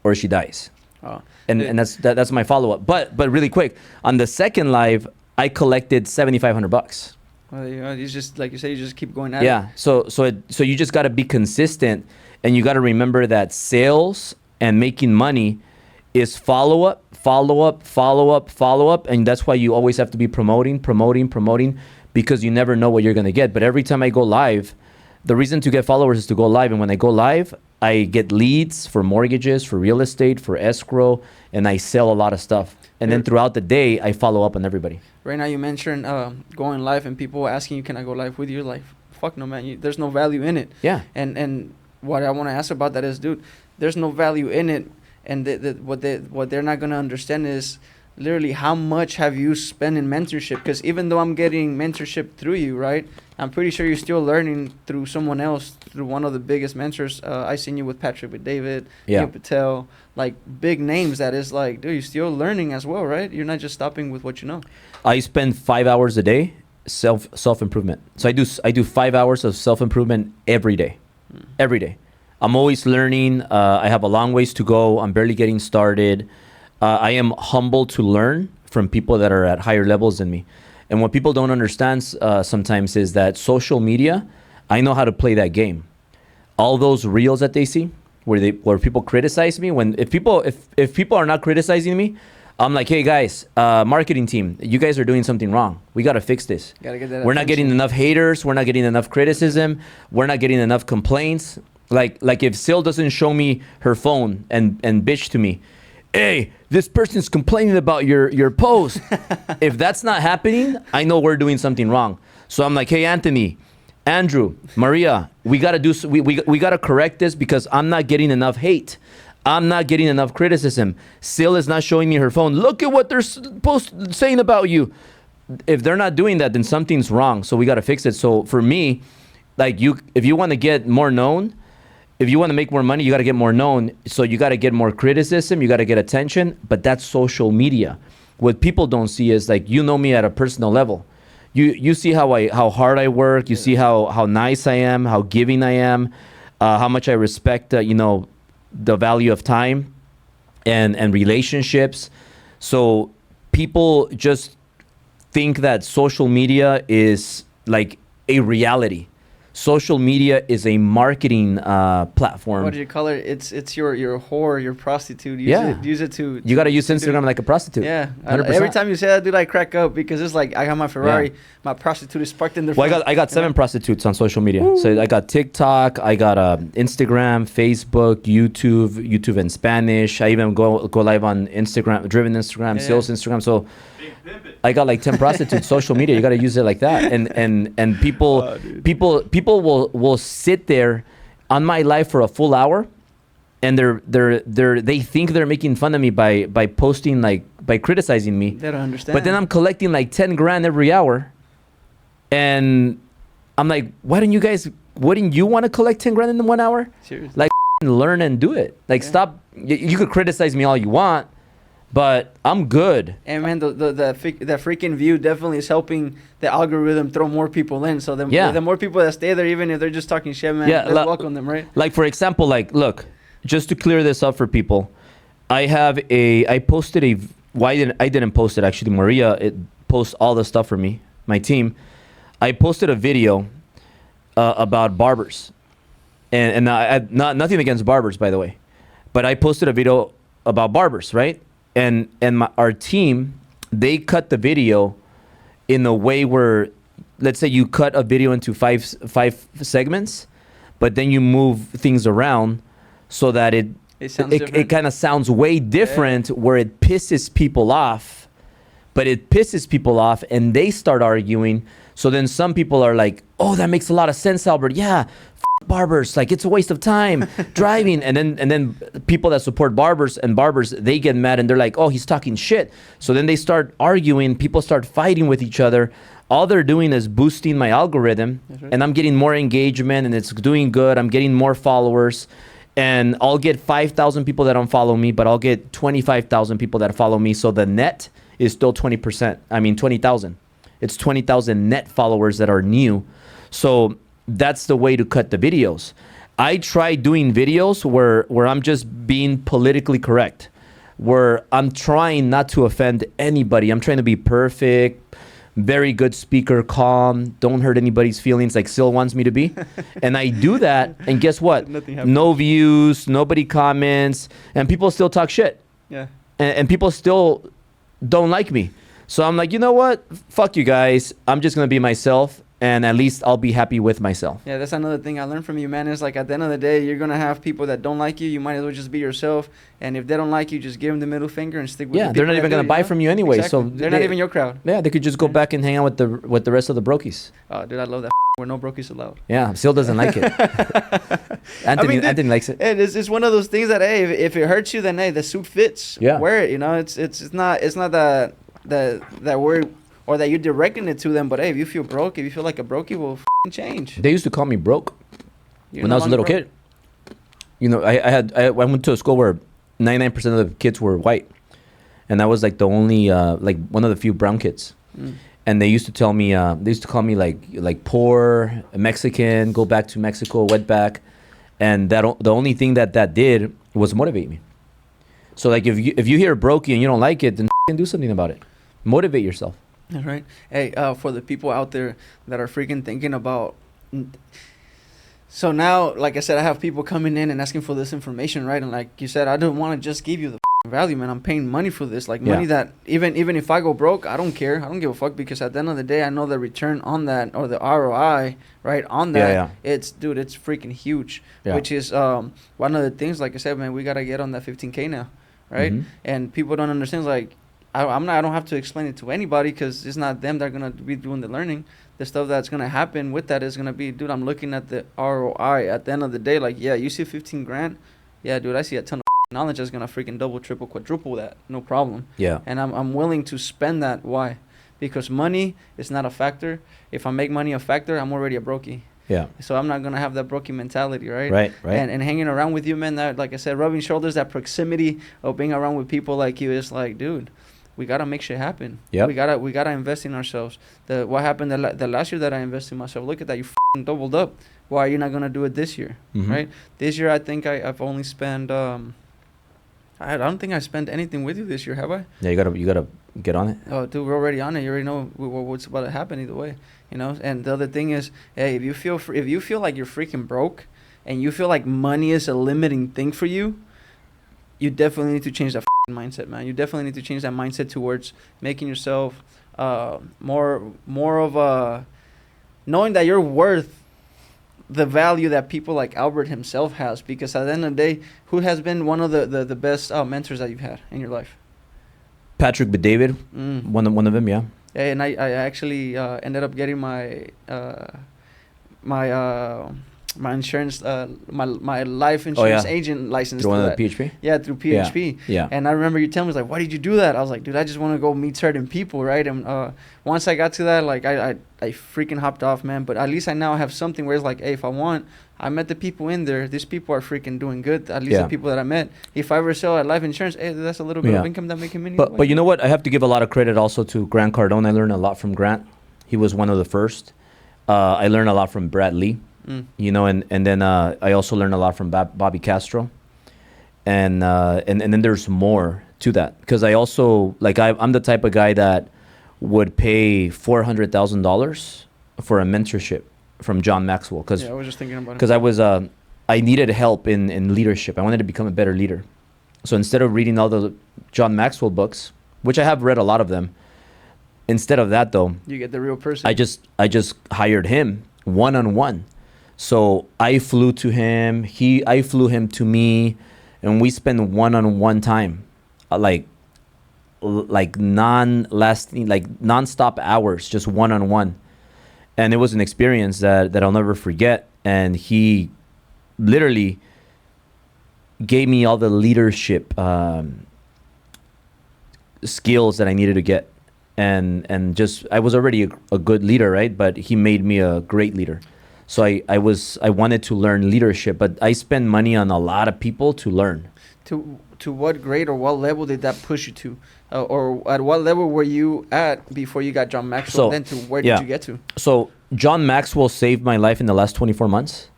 or she dies. Oh. And that's my follow up. But really quick, on the second live, I collected $7,500. Well, you just like you say, you just keep going at it. Yeah. So you just got to be consistent, and you got to remember that sales and making money is follow up, and that's why you always have to be promoting, because you never know what you're gonna get. But every time I go live, the reason to get followers is to go live, and when I go live, I get leads for mortgages, for real estate, for escrow, and I sell a lot of stuff. And then throughout the day, I follow up on everybody. Right now, you mentioned going live, and people asking you, "Can I go live with you?" Like, fuck no, man. There's no value in it. Yeah. And what I want to ask about that is, dude, there's no value in it, and what they're not gonna understand is literally how much have you spent in mentorship? Because even though I'm getting mentorship through you, right, I'm pretty sure you're still learning through someone else, through one of the biggest mentors. I seen you with Patrick, with David, Neil Patel, like big names. That is like, dude, you're still learning as well, right? You're not just stopping with what you know. I spend 5 hours a day self improvement. So I do 5 hours of self improvement every day, every day. I'm always learning. I have a long ways to go. I'm barely getting started. I am humble to learn from people that are at higher levels than me. And what people don't understand sometimes is that social media, I know how to play that game. All those reels that they see where people criticize me, if people are not criticizing me, I'm like, hey guys, marketing team, you guys are doing something wrong. We got to fix this. Gotta get that We're not getting enough haters. We're not getting enough criticism. We're not getting enough complaints. Like if Sil doesn't show me her phone and bitch to me, hey, this person's complaining about your post. If that's not happening, I know we're doing something wrong. So I'm like, hey, Anthony, Andrew, Maria, we gotta we gotta correct this because I'm not getting enough hate. I'm not getting enough criticism. Sil is not showing me her phone. Look at what they're saying about you. If they're not doing that, then something's wrong. So we gotta fix it. So for me, like if you want to get more known, if you want to make more money, you got to get more known. So you got to get more criticism. You got to get attention. But that's social media. What people don't see is like, you know me at a personal level. You see how hard I work. You see how nice I am, how giving I am, how much I respect, the value of time and relationships. So people just think that social media is like a reality. Social media is a marketing platform. What do you call it? It's your whore, your prostitute. Use it to. You got to use Instagram like a prostitute. Yeah. Every time you say that, dude, I crack up because it's like I got my Ferrari, my prostitute is parked in the front. Well, I got 7 prostitutes on social media. Woo. So I got TikTok, I got Instagram, Facebook, YouTube in Spanish. I even go live on Instagram, driven Instagram, sales Instagram. So I got like 10 prostitutes. Social media, you got to use it like that. And people will sit there on my live for a full hour, and they think they're making fun of me by posting, like by criticizing me. They don't understand. But then I'm collecting like 10 grand every hour, and I'm like, wouldn't you want to collect 10 grand in 1 hour? Seriously. Like learn and do it. Like stop. You could criticize me all you want, but I'm good. And man, the freaking view definitely is helping the algorithm throw more people in. So the more people that stay there, even if they're just talking shit, man, let's welcome them, right? Like for example, like look, just to clear this up for people, I posted I didn't post it actually. Maria posts all the stuff for me, my team. I posted a video about barbers, and nothing against barbers, by the way, but I posted a video about barbers, right? And our team, they cut the video in a way where, let's say you cut a video into five segments, but then you move things around so that it kind of sounds way different, where it pisses people off. But it pisses people off and they start arguing. So then some people are like, oh, that makes a lot of sense, Albert. Yeah, barbers, like it's a waste of time driving. And then people that support barbers, they get mad and they're like, oh, he's talking shit. So then they start arguing. People start fighting with each other. All they're doing is boosting my algorithm. That's right. And I'm getting more engagement and it's doing good. I'm getting more followers. And I'll get 5,000 people that don't follow me, but I'll get 25,000 people that follow me. So the net is still 20%. I mean, 20,000. It's 20,000 net followers that are new. So that's the way to cut the videos. I try doing videos where I'm just being politically correct. where I'm trying not to offend anybody. I'm trying to be perfect, very good speaker, calm, don't hurt anybody's feelings like Sil wants me to be. And I do that, and guess what? No views, nobody comments, and people still talk shit. Yeah. And people still don't like me. So I'm like, you know what? Fuck you guys. I'm just going to be myself, and at least I'll be happy with myself. Yeah, that's another thing I learned from you, man. Is like at the end of the day, you're going to have people that don't like you. You might as well just be yourself. And if they don't like you, just give them the middle finger and stick with the people. They're not even going to buy from you anyway. Exactly. So they're not even your crowd. Yeah, they could just go back and hang out with the rest of the brokies. Oh, dude, I love that. Where no brokies allowed. Yeah, Sil doesn't like it. Anthony likes it. It's one of those things that, hey, if it hurts you, then hey, the suit fits. Yeah. Wear it. You know, it's not that we're or that you're directing it to them. But hey, if you feel broke, if you feel like a brokey, well, change. They used to call me broke when I was a little kid. You know, I went to a school where 99% of the kids were white, and I was like the only like one of the few brown kids. And they used to tell me, they used to call me like poor, Mexican, go back to Mexico, wetback. And the only thing that did was motivate me. So like if you hear brokey and you don't like it, then do something about it. Motivate yourself. All right. Hey, for the people out there that are freaking thinking about. So now, like I said, I have people coming in and asking for this information, right? And like you said, I don't want to just give you the value, man. I'm paying money for this, like money that even if I go broke, I don't care. I don't give a fuck, because at the end of the day, I know the return on that, or the ROI, right, on that. It's freaking huge. Which is one of the things, like I said, man, we gotta get on that 15K now, right? And people don't understand, like I don't have to explain it to anybody, because it's not them that are gonna be doing the learning. The stuff that's gonna happen with that is gonna be, dude, I'm looking at the ROI at the end of the day. Like, yeah, you see 15 grand, yeah, dude, I see a ton of knowledge is gonna freaking double, triple, quadruple that, no problem. Yeah. And I'm willing to spend that. Why? Because money is not a factor. If I make money a factor, I'm already a brokey. Yeah. So I'm not gonna have that brokey mentality, right? Right. And hanging around with you, man, that, like I said, rubbing shoulders, that proximity of being around with people like you is like, dude, we gotta make shit happen. Yeah. We gotta invest in ourselves. What happened the last year that I invested in myself? Look at that, you f***ing doubled up. Why are you not gonna do it this year, right? This year, I think I've only spent. I don't think I spent anything with you this year, have I? Yeah, you gotta get on it. Oh, dude, we're already on it. You already know what's about to happen either way, you know. And the other thing is, hey, if you feel like you're freaking broke, and you feel like money is a limiting thing for you, you definitely need to change that mindset, man. You definitely need to change that mindset towards making yourself more of a knowing that you're worth the value that people like Albert himself has. Because at the end of the day, who has been one of the best mentors that you've had in your life? Patrick David, one of them, yeah. And I actually ended up getting my my insurance, my life insurance agent license through through that. PHP? Yeah, through PHP. Yeah. And I remember you telling me, like, why did you do that? I was like, dude, I just want to go meet certain people, right? And once I got to that, like, I freaking hopped off, man. But at least I now have something where it's like, hey, if I want, I met the people in there. These people are freaking doing good. At least the people that I met. If I ever sell at life insurance, hey, that's a little bit of income that making money. But you know what? I have to give a lot of credit also to Grant Cardone. I learned a lot from Grant. He was one of the first. I learned a lot from Brad Lee. You know, and then I also learned a lot from Bobby Castro, and then there's more to that, because I also, like, I'm the type of guy that would pay $400,000 for a mentorship from John Maxwell, because I was just thinking about it. Because I needed help in leadership. I wanted to become a better leader, so instead of reading all the John Maxwell books, which I have read a lot of them, instead of that though, you get the real person. I just hired him one-on-one. So I flew to him, I flew him to me, and we spent one-on-one time, like non-lasting, like non-stop hours, just one-on-one. And it was an experience that I'll never forget. And he literally gave me all the leadership skills that I needed to get. And just, I was already a good leader, right? But he made me a great leader. So I wanted to learn leadership, but I spend money on a lot of people to learn. To what grade or what level did that push you to? Or at what level were you at before you got John Maxwell? Then to where did you get to? So John Maxwell saved my life in the last 24 months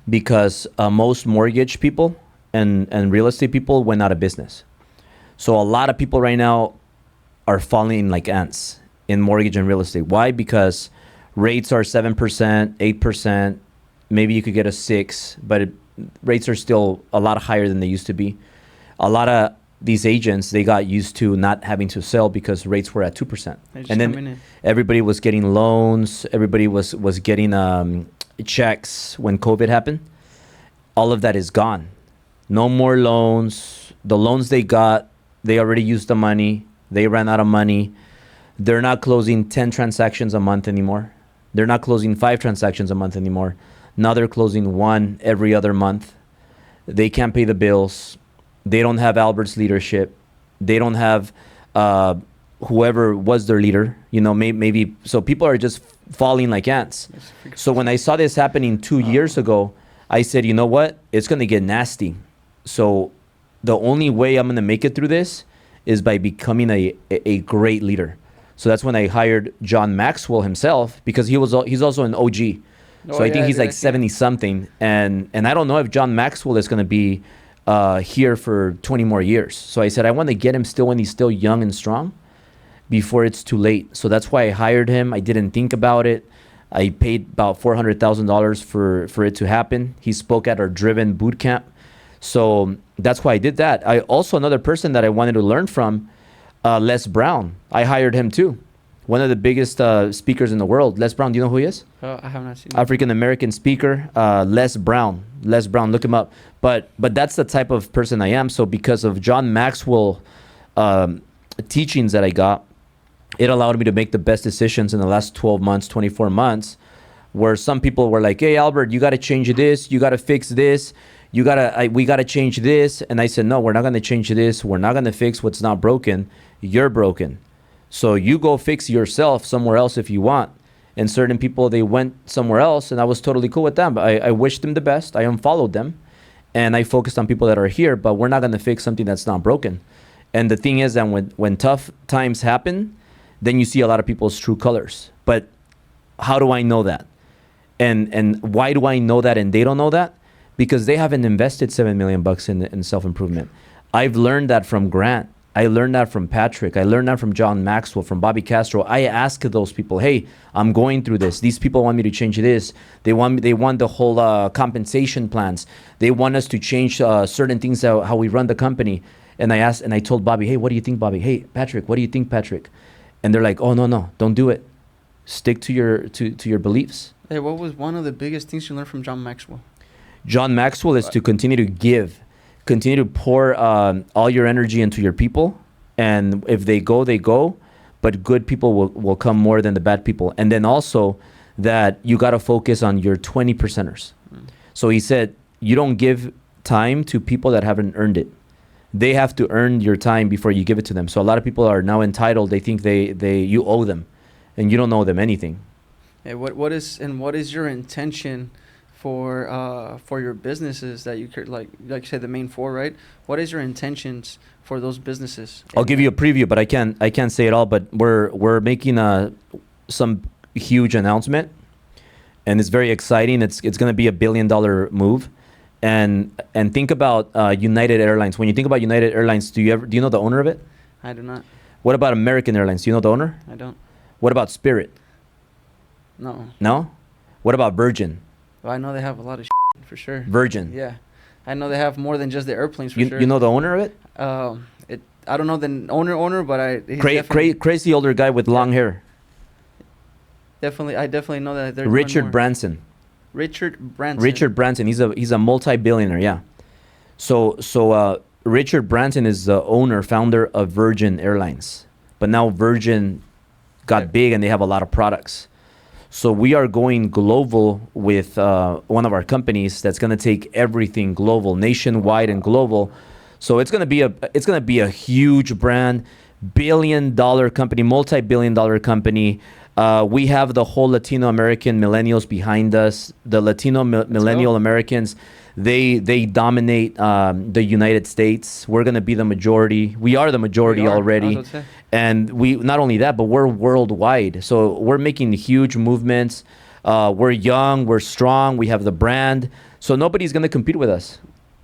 because most mortgage people and real estate people went out of business. So a lot of people right now are falling like ants in mortgage and real estate. Why? Because rates are 7%, 8%. Maybe you could get a 6, but rates are still a lot higher than they used to be. A lot of these agents, they got used to not having to sell because rates were at 2%. And then everybody was getting loans. Everybody was getting checks when COVID happened. All of that is gone. No more loans. The loans they got, they already used the money. They ran out of money. They're not closing 10 transactions a month anymore. They're not closing 5 transactions a month anymore. Now they're closing 1 every other month. They can't pay the bills. They don't have Albert's leadership. They don't have whoever was their leader. You know, maybe. So people are just falling like ants. So when I saw this happening 2 years ago, I said, you know what? It's going to get nasty. So the only way I'm going to make it through this is by becoming a great leader. So that's when I hired John Maxwell himself, because he's also an OG. So I think he's like 70 something. And I don't know if John Maxwell is going to be here for 20 more years. So I said, I want to get him still when he's still young and strong before it's too late. So that's why I hired him. I didn't think about it. I paid about $400,000 for it to happen. He spoke at our Driven boot camp. So that's why I did that. I also, another person that I wanted to learn from, Les Brown. I hired him too. One of the biggest speakers in the world. Les Brown, do you know who he is? I have not seen him. African-American speaker, Les Brown. Les Brown, look him up. But that's the type of person I am. So because of John Maxwell teachings that I got, it allowed me to make the best decisions in the last 12 months, 24 months, where some people were like, hey, Albert, you got to change this. You got to fix this. We got to change this. And I said, no, we're not going to change this. We're not going to fix what's not broken. You're broken. So you go fix yourself somewhere else if you want. And certain people, they went somewhere else, and I was totally cool with them. But I wished them the best. I unfollowed them. And I focused on people that are here, but we're not going to fix something that's not broken. And the thing is that when tough times happen, then you see a lot of people's true colors. But how do I know that? And why do I know that and they don't know that? Because they haven't invested $7 million in self-improvement. I've learned that from Grant. I learned that from Patrick. I learned that from John Maxwell, from Bobby Castro. I ask those people, hey, I'm going through this. These people want me to change this. They want the whole compensation plans. They want us to change certain things, how we run the company. And I told Bobby, hey, what do you think, Bobby? Hey, Patrick, what do you think, Patrick? And they're like, oh, no, don't do it. Stick to your beliefs. Hey, what was one of the biggest things you learned from John Maxwell? John Maxwell is to continue to give, continue to pour all your energy into your people. And if they go, but good people will come more than the bad people. And then also that you got to focus on your 20 percenters. So he said, you don't give time to people that haven't earned it. They have to earn your time before you give it to them. So a lot of people are now entitled. They think you owe them, and you don't owe them anything. Hey, what is your intention for your businesses that you could like you said, the main 4, right? What is your intentions for those businesses? I'll give you a preview, but I can't say it all. But we're making some huge announcement, and it's very exciting. It's going to be $1 billion move. And think about United Airlines. When you think about United Airlines, do you know the owner of it? I do not. What about American Airlines? Do you know the owner? I don't. What about Spirit? No. No? What about Virgin? Well, I know they have a lot of for sure. Virgin. Yeah. I know they have more than just the airplanes for sure. You know the owner of it? I don't know the owner, but crazy older guy with long hair. I definitely know that. Richard Branson. Richard Branson. He's a multi-billionaire. Yeah. So Richard Branson is the founder of Virgin Airlines, but now Virgin got big and they have a lot of products. So we are going global with one of our companies that's going to take everything global, nationwide and global. So it's going to be a huge brand, billion-dollar company, multi-billion-dollar company. We have the whole Latino American millennials behind us. The Latino millennial Americans, they dominate the United States. We're going to be the majority. We are the majority already. And we not only that, but we're worldwide. So we're making huge movements. We're young, we're strong, we have the brand. So nobody's going to compete with us.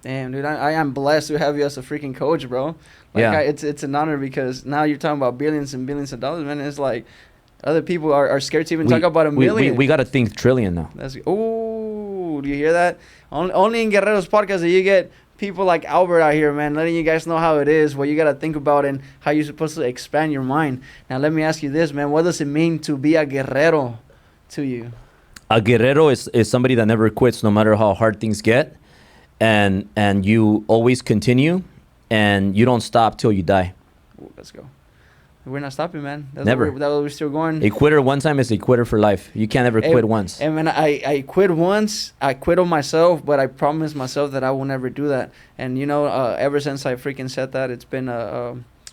Damn, dude, I am blessed to have you as a freaking coach, bro. Like, Yeah. It's an honor because now you're talking about billions and billions of dollars, man. It's like other people are scared to even talk about a million. We got to think trillion now. Oh, do you hear that? Only in Guerrero's podcast that you get people like Albert out here, man, letting you guys know how it is, what you got to think about, and how you're supposed to expand your mind. Now, let me ask you this, man. What does it mean to be a guerrero to you? A guerrero is somebody that never quits no matter how hard things get. And you always continue, and you don't stop till you die. Ooh, let's go. We're not stopping, man. Never. That's why we're still going. A quitter one time is a quitter for life. You can't ever quit once. And when I quit once, I quit on myself, but I promised myself that I will never do that. And, you know, ever since I freaking said that, it's been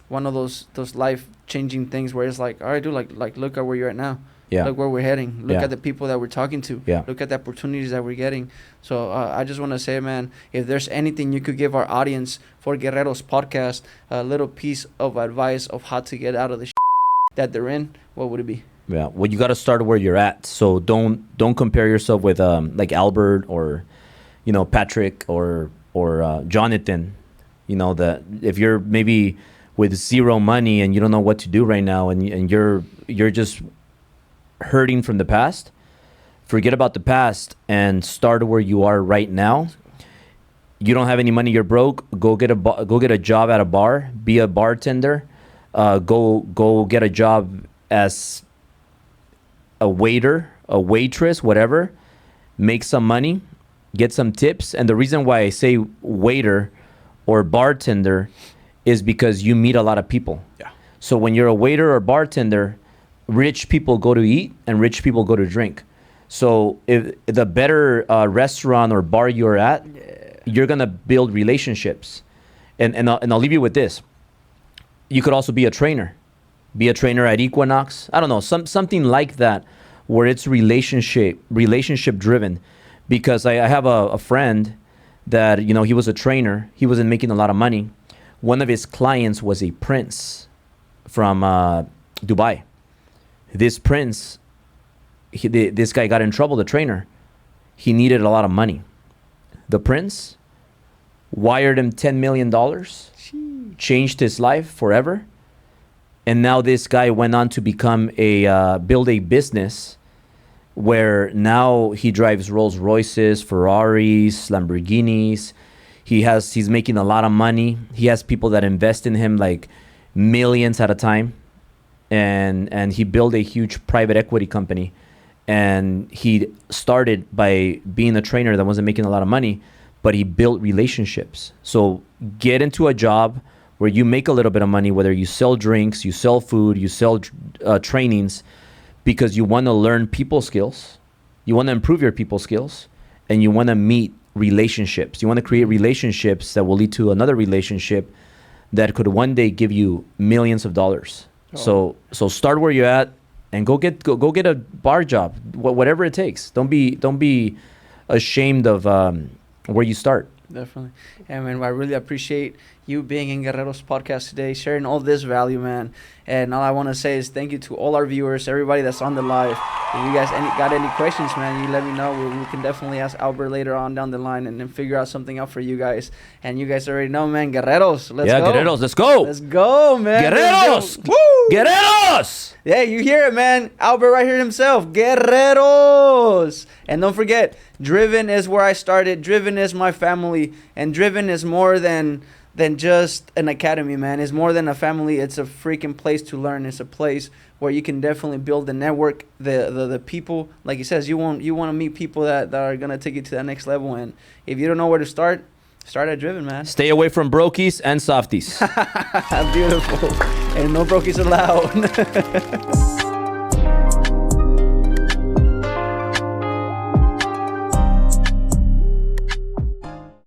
one of those life-changing things where it's like, all right, dude, like look at where you're at now. Yeah. Look where we're heading. Look Yeah. at the people that we're talking to. Yeah. Look at the opportunities that we're getting. So I just want to say, man, if there's anything you could give our audience for Guerrero's podcast, a little piece of advice of how to get out of the that they're in, what would it be? Yeah. Well, you got to start where you're at. So don't compare yourself with like Albert or, you know, Patrick or Jonathan. You know, that if you're maybe with zero money and you don't know what to do right now, and you're just hurting from the past, forget about the past and start where you are right now. You don't have any money, you're broke, go get a job at a bar, be a bartender, go get a job as a waiter, a waitress, whatever, make some money, get some tips. And the reason why I say waiter or bartender is because you meet a lot of people. Yeah. So when you're a waiter or bartender, rich people go to eat and rich people go to drink. So if the better restaurant or bar you're at, you're gonna build relationships. And I'll leave you with this. You could also be a trainer at Equinox. I don't know, something like that, where it's relationship driven. Because I have a friend that, you know, he was a trainer. He wasn't making a lot of money. One of his clients was a prince from Dubai. This prince, this guy got in trouble, the trainer. He needed a lot of money. The prince wired him $10 million, changed his life forever. And now this guy went on to become build a business where now he drives Rolls Royces, Ferraris, Lamborghinis. He's making a lot of money. He has people that invest in him like millions at a time. And he built a huge private equity company. And he started by being a trainer that wasn't making a lot of money, but he built relationships. So get into a job where you make a little bit of money, whether you sell drinks, you sell food, you sell trainings, because you want to learn people skills. You want to improve your people skills, and you want to meet relationships. You want to create relationships that will lead to another relationship that could one day give you millions of dollars. So start where you're at and go get a bar job, whatever it takes. Don't be ashamed of where you start. Definitely. And man, I really appreciate you being in Guerrero's podcast today, sharing all this value, man. And all I want to say is thank you to all our viewers, everybody that's on the live. If you guys got any questions, man, you let me know. We can definitely ask Albert later on down the line and then figure out something out for you guys. And you guys already know, man, Guerreros, let's go. Yeah, Guerreros, let's go. Let's go, man. Guerreros! Woo! Guerreros! Yeah, you hear it, man. Albert right here himself. Guerreros! And don't forget, Driven is where I started. Driven is my family. And Driven is more than just an academy, man. It's more than a family. It's a freaking place to learn. It's a place where you can definitely build the network, the people. Like he says, you want to meet people that are going to take you to that next level. And if you don't know where to start at Driven, man. Stay away from brokies and softies. Beautiful. And no brokies allowed.